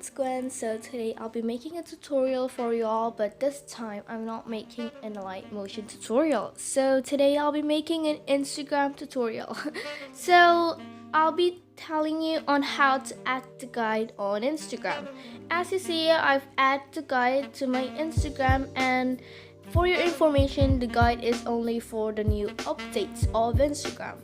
it's Gwen. So today I'll be making a tutorial for y'all, but this time I'm not making an Alight Motion tutorial. So today I'll be making an Instagram tutorial. So I'll be telling you on how to add the guide on Instagram. As you see, I've added the guide to my Instagram, and for your information, the guide is only for the new updates of Instagram.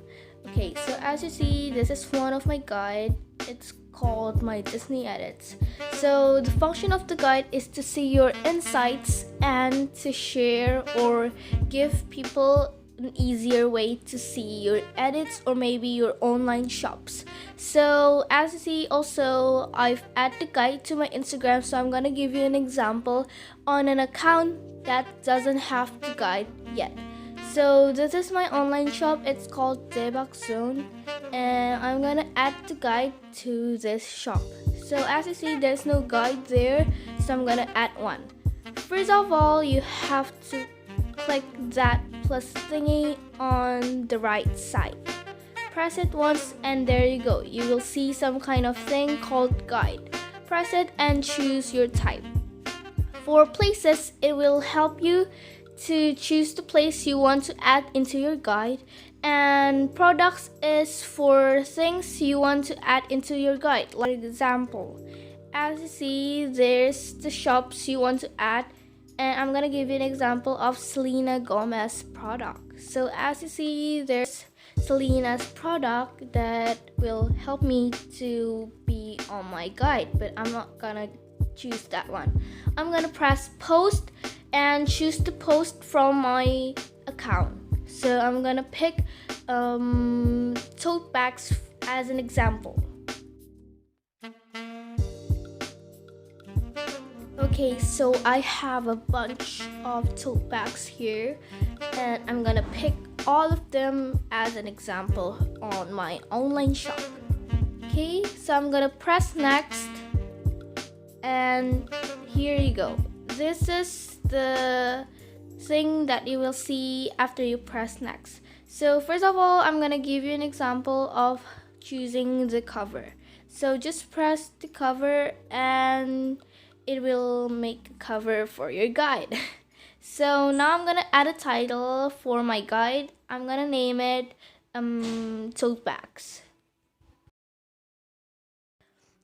Okay, so as you see, this is one of my guide. It's called my Disney edits. So the function of the guide is to see your insights and to share or give people an easier way to see your edits or maybe your online shops. So as you see, also I've added the guide to my Instagram, so I'm gonna give you an example on an account that doesn't have the guide yet. So this is my online shop. It's called Advaced, and I'm gonna add the guide to this shop. So as you see, there's no guide there, so I'm gonna add one. First of all, you have to click that plus thingy on the right side. Press it once and there you go. You will see some kind of thing called guide. Press it and choose your type. For places, it will help you to choose the place you want to add into your guide, and products is for things you want to add into your guide. Like example, as you see, there's the shops you want to add, and I'm gonna give you an example of Selena Gomez product. So as you see, there's Selena's product that will help me to be on my guide, but I'm not gonna choose that one. I'm gonna press post and choose the post from my account. So I'm gonna pick tote bags as an example. Okay, so I have a bunch of tote bags here, and I'm gonna pick all of them as an example on my online shop. Okay, so I'm gonna press next, and here you go. This is the thing that you will see after you press next. So first of all, I'm gonna give you an example of choosing the cover. So just press the cover and it will make a cover for your guide. So now I'm gonna add a title for my guide. I'm gonna name it tote bags.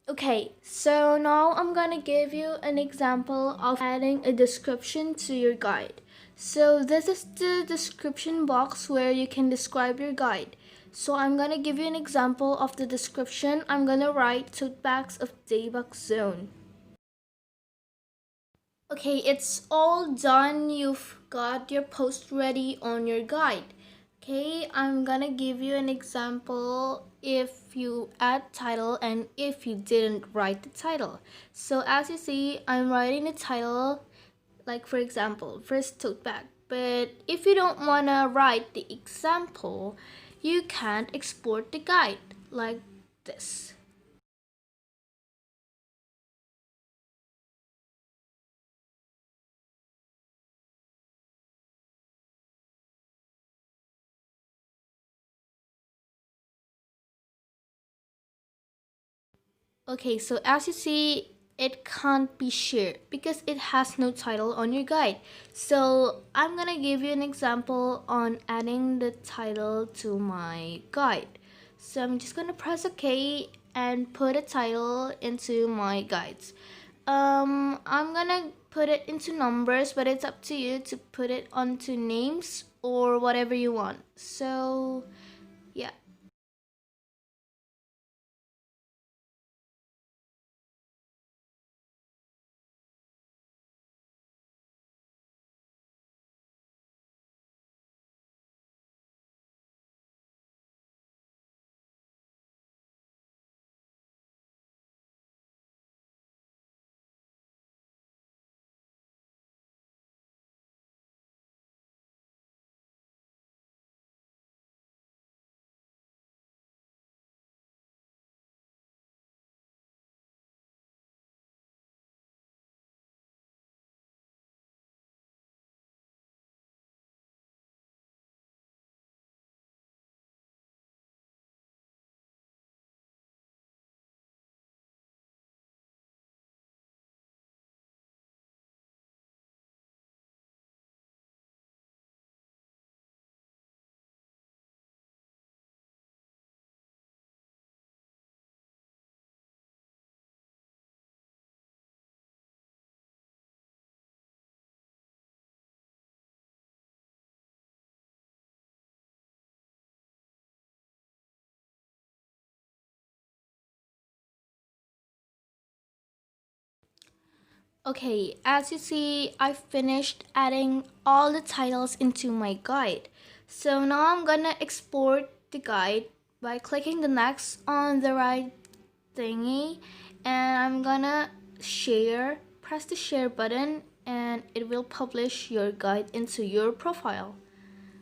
Okay, so now I'm gonna give you an example of adding a description to your guide. So this is the description box where you can describe your guide. So I'm gonna give you an example of the description. I'm gonna write tote bags of Daybak Zone. Okay, it's all done. You've got your post ready on your guide. Okay, I'm gonna give you an example if you add title and if you didn't write the title. So as you see, I'm writing the title, like for example, first tote bag. But if you don't wanna write the example, you can't export the guide like this. Okay, so as you see, it can't be shared because it has no title on your guide. So I'm gonna give you an example on adding the title to my guide. So I'm just gonna press OK and put a title into my guides. I'm gonna put it into numbers, but it's up to you to put it onto names or whatever you want. So yeah. Okay, as you see, I finished adding all the titles into my guide. So now I'm gonna export the guide by clicking the next on the right thingy, and I'm gonna press the share button, and it will publish your guide into your profile.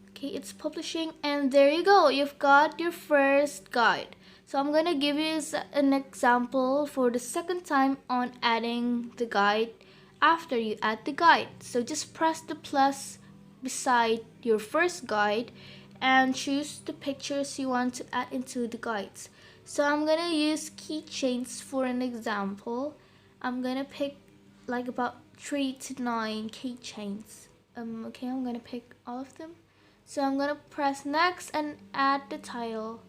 Okay, it's publishing, and there you go, you've got your first guide. So I'm gonna give you an example for the second time on adding the guide after you add the guide. So just press the plus beside your first guide and choose the pictures you want to add into the guides. So I'm gonna use keychains for an example. I'm gonna pick like about 3 to 9 keychains. Okay, I'm gonna pick all of them. So I'm gonna press next and add the title.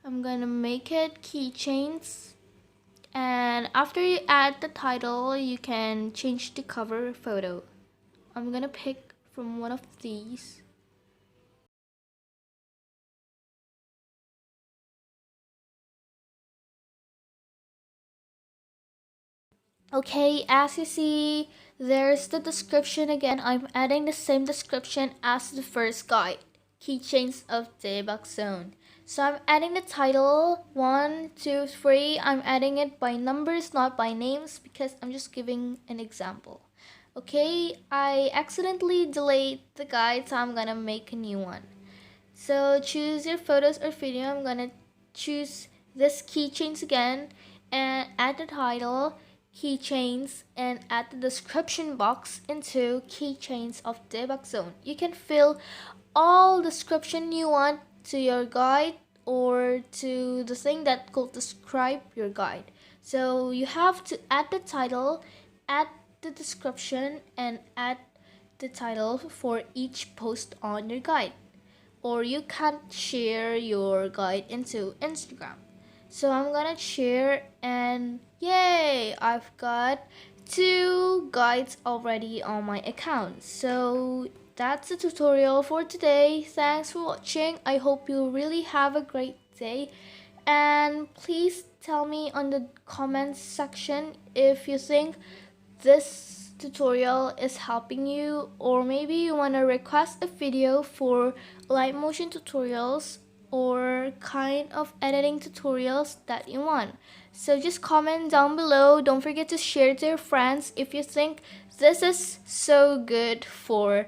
I'm gonna make it keychains, and after you add the title you can change the cover photo. I'm gonna pick from one of these. Okay, as you see, there's the description again. I'm adding the same description as the first guide, Keychains of the Bug Zone. So I'm adding the title 1, 2, 3. I'm adding it by numbers, not by names, because I'm just giving an example. Okay, I accidentally delayed the guide, so I'm gonna make a new one. So choose your photos or video. I'm gonna choose this keychains again and add the title keychains and add the description box into keychains of debug zone. You can fill all description you want to your guide or to the thing that could describe your guide. So you have to add the title, add the description, and add the title for each post on your guide, or you can't share your guide into Instagram. So I'm gonna share, and yay, I've got 2 guides already on my account. So that's the tutorial for today. Thanks for watching. I hope you really have a great day, and please tell me on the comments section if you think this tutorial is helping you, or maybe you want to request a video for light motion tutorials or kind of editing tutorials that you want. So just comment down below. Don't forget to share to your friends if you think this is so good for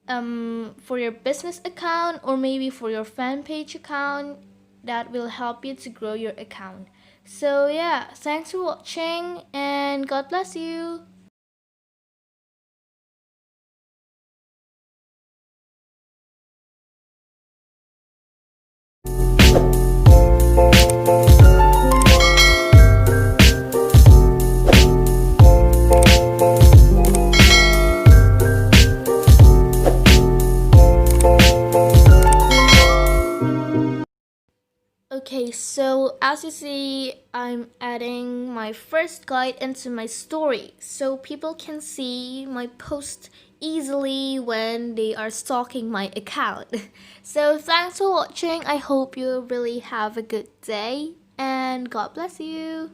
your business account, or maybe for your fan page account. That will help you to grow your account. So yeah, thanks for watching, and God bless you. Okay, so as you see, I'm adding my first guide into my story so people can see my post easily when they are stalking my account. So thanks for watching. I hope you really have a good day, and God bless you.